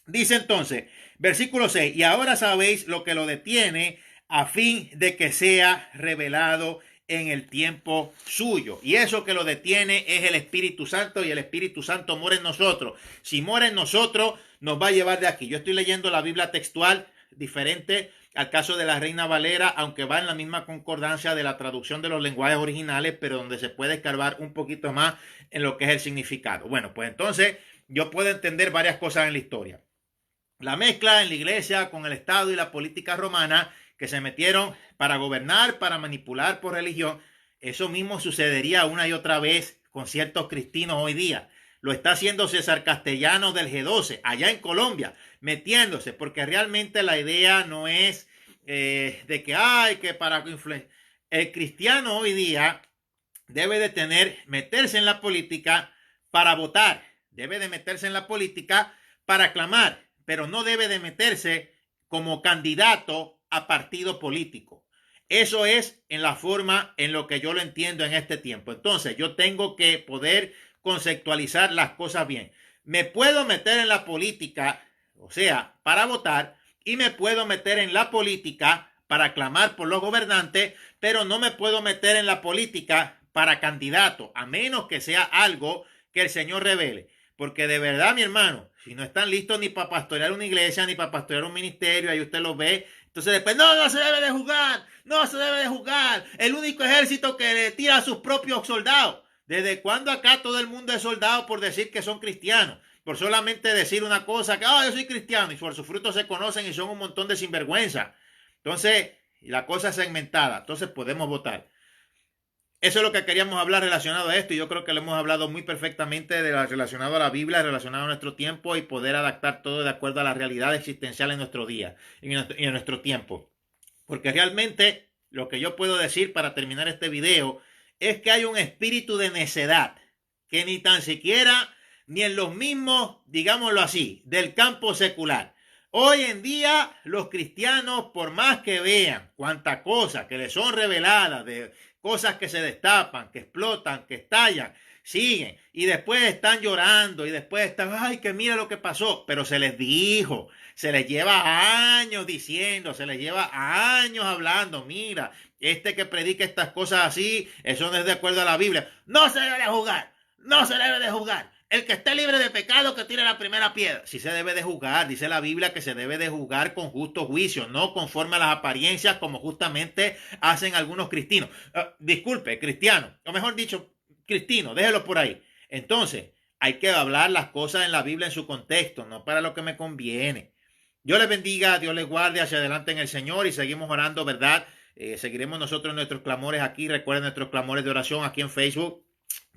Dice entonces, versículo 6, y ahora sabéis lo que lo detiene, a fin de que sea revelado en el tiempo suyo. Y eso que lo detiene es el Espíritu Santo, y el Espíritu Santo mora en nosotros. Si mora en nosotros, nos va a llevar de aquí. Yo estoy leyendo la Biblia textual, diferente al caso de la Reina Valera, aunque va en la misma concordancia de la traducción de los lenguajes originales, pero donde se puede escarbar un poquito más en lo que es el significado. Bueno, pues entonces yo puedo entender varias cosas en la historia. La mezcla en la iglesia con el Estado y la política romana, que se metieron para gobernar, para manipular por religión. Eso mismo sucedería una y otra vez con ciertos cristianos hoy día. Lo está haciendo César Castellanos del G12, allá en Colombia, metiéndose, porque realmente la idea no es de que para influenciar. El cristiano hoy día debe de meterse en la política para votar, debe de meterse en la política para aclamar, pero no debe de meterse como candidato a partido político. Eso es en la forma en lo que yo lo entiendo en este tiempo. Entonces, yo tengo que poder conceptualizar las cosas bien. Me puedo meter en la política, o sea, para votar, y me puedo meter en la política para clamar por los gobernantes, pero no me puedo meter en la política para candidato, a menos que sea algo que el Señor revele. Porque de verdad, mi hermano, si no están listos ni para pastorear una iglesia, ni para pastorear un ministerio, ahí usted lo ve. Entonces después, no se debe de juzgar, no se debe de juzgar. El único ejército que le tira a sus propios soldados. ¿Desde cuándo acá todo el mundo es soldado por decir que son cristianos? Por solamente decir una cosa, que yo soy cristiano, y por sus frutos se conocen y son un montón de sinvergüenza. Entonces, la cosa es segmentada, entonces podemos votar. Eso es lo que queríamos hablar relacionado a esto, y yo creo que lo hemos hablado muy perfectamente relacionado a la Biblia, relacionado a nuestro tiempo, y poder adaptar todo de acuerdo a la realidad existencial en nuestro día y en nuestro tiempo. Porque realmente lo que yo puedo decir para terminar este video es que hay un espíritu de necedad que ni tan siquiera, ni en los mismos, digámoslo así, del campo secular. Hoy en día los cristianos, por más que vean cuántas cosas que les son reveladas, de cosas que se destapan, que explotan, que estallan, siguen y después están llorando y después están, ay, que mira lo que pasó, pero se les dijo, se les lleva años diciendo, se les lleva años hablando, mira, este que predica estas cosas así, eso no es de acuerdo a la Biblia. No se debe de juzgar, no se debe de juzgar. El que esté libre de pecado, que tire la primera piedra. Sí se debe de juzgar, dice la Biblia que se debe de juzgar con justo juicio, no conforme a las apariencias como justamente hacen algunos cristianos. Disculpe, cristianos, o mejor dicho, cristiano, déjelo por ahí. Entonces, hay que hablar las cosas en la Biblia en su contexto, no para lo que me conviene. Dios les bendiga, Dios les guarde hacia adelante en el Señor, y seguimos orando, ¿verdad? Seguiremos nosotros nuestros clamores aquí. Recuerden nuestros clamores de oración aquí en Facebook.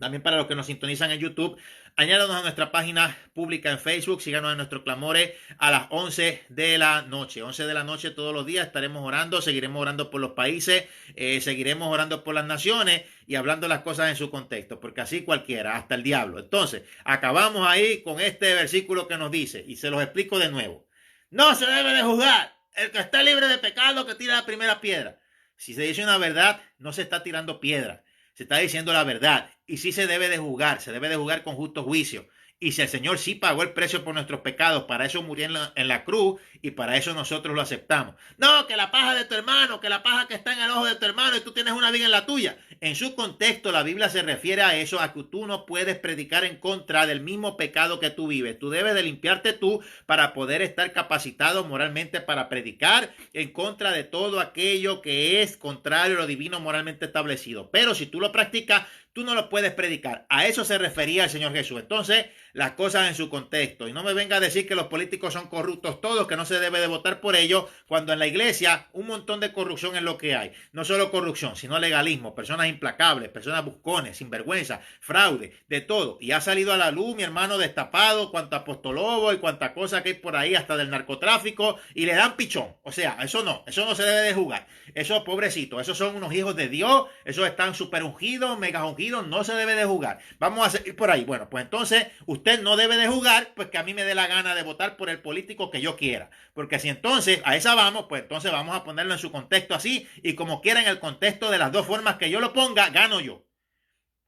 También para los que nos sintonizan en YouTube, añádanos a nuestra página pública en Facebook, síganos en nuestros clamores a las 11 de la noche. 11 de la noche todos los días estaremos orando, seguiremos orando por los países, seguiremos orando por las naciones y hablando las cosas en su contexto, porque así cualquiera, hasta el diablo. Entonces, acabamos ahí con este versículo que nos dice, y se los explico de nuevo. No se debe de juzgar. El que esté libre de pecado, que tire la primera piedra. Si se dice una verdad, no se está tirando piedra. Se está diciendo la verdad, y sí se debe de juzgar con justo juicio. Y si el Señor sí pagó el precio por nuestros pecados, para eso murió en la cruz, y para eso nosotros lo aceptamos. No, que la paja de tu hermano, que la paja que está en el ojo de tu hermano y tú tienes una viga en la tuya. En su contexto, la Biblia se refiere a eso, a que tú no puedes predicar en contra del mismo pecado que tú vives. Tú debes de limpiarte tú para poder estar capacitado moralmente para predicar en contra de todo aquello que es contrario a lo divino moralmente establecido. Pero si tú lo practicas, tú no lo puedes predicar. A eso se refería el Señor Jesús. Entonces, las cosas en su contexto. Y no me venga a decir que los políticos son corruptos todos, que no se debe de votar por ellos, cuando en la iglesia un montón de corrupción es lo que hay. No solo corrupción, sino legalismo, personas implacables, personas buscones, sinvergüenza, fraude, de todo. Y ha salido a la luz, mi hermano, destapado, cuánto apostolobo y cuánta cosa que hay por ahí, hasta del narcotráfico, y le dan pichón. O sea, eso no se debe de jugar. Esos pobrecitos, esos son unos hijos de Dios, esos están súper ungidos, mega ungidos, no se debe de jugar. Vamos a seguir por ahí. Bueno, pues entonces usted no debe de jugar, pues que a mí me dé la gana de votar por el político que yo quiera. Porque si entonces a esa vamos, pues entonces vamos a ponerlo en su contexto así, y como quiera en el contexto de las dos formas que yo lo ponga, gano yo.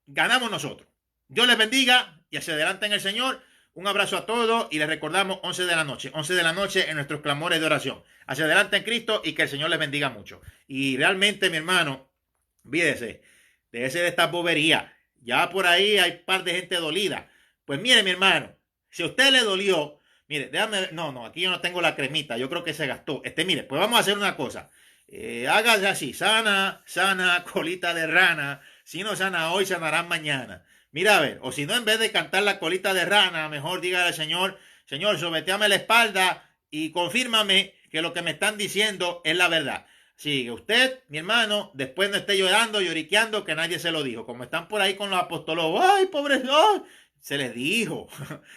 Ganamos nosotros. Dios les bendiga y hacia adelante en el Señor. Un abrazo a todos y les recordamos 11 de la noche. 11 de la noche en nuestros clamores de oración. Hacia adelante en Cristo y que el Señor les bendiga mucho. Y realmente, mi hermano, olvídese, déjese de esta bobería. Ya por ahí hay un par de gente dolida. Pues mire, mi hermano, si a usted le dolió, mire, déjame, no, aquí yo no tengo la cremita, yo creo que se gastó. Mire, pues vamos a hacer una cosa. Hágase así, sana, colita de rana. Si no sana hoy, sanarán mañana. Mira, a ver, o si no, en vez de cantar la colita de rana, mejor dígale al Señor, Señor, sobeteame la espalda y confírmame que lo que me están diciendo es la verdad. Sí, usted, mi hermano, después no esté llorando, lloriqueando, que nadie se lo dijo. Como están por ahí con los apóstolos, ¡ay, pobre! ¡Ay! Se les dijo,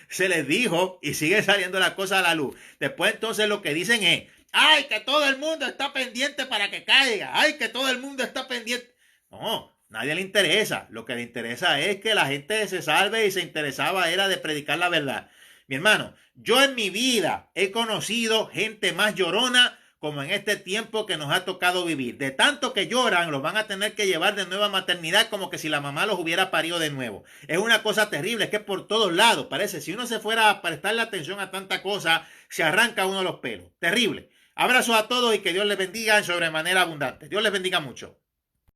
se les dijo y sigue saliendo la cosa a la luz. Después entonces lo que dicen es, ¡ay, que todo el mundo está pendiente para que caiga! ¡Ay, que todo el mundo está pendiente! No, nadie le interesa. Lo que le interesa es que la gente se salve y se interesaba era de predicar la verdad. Mi hermano, yo en mi vida he conocido gente más llorona como en este tiempo que nos ha tocado vivir. De tanto que lloran, los van a tener que llevar de nuevo a maternidad como que si la mamá los hubiera parido de nuevo. Es una cosa terrible, es que por todos lados, parece, si uno se fuera a prestarle atención a tanta cosa, se arranca uno los pelos. Terrible. Abrazos a todos y que Dios les bendiga en sobremanera abundante. Dios les bendiga mucho.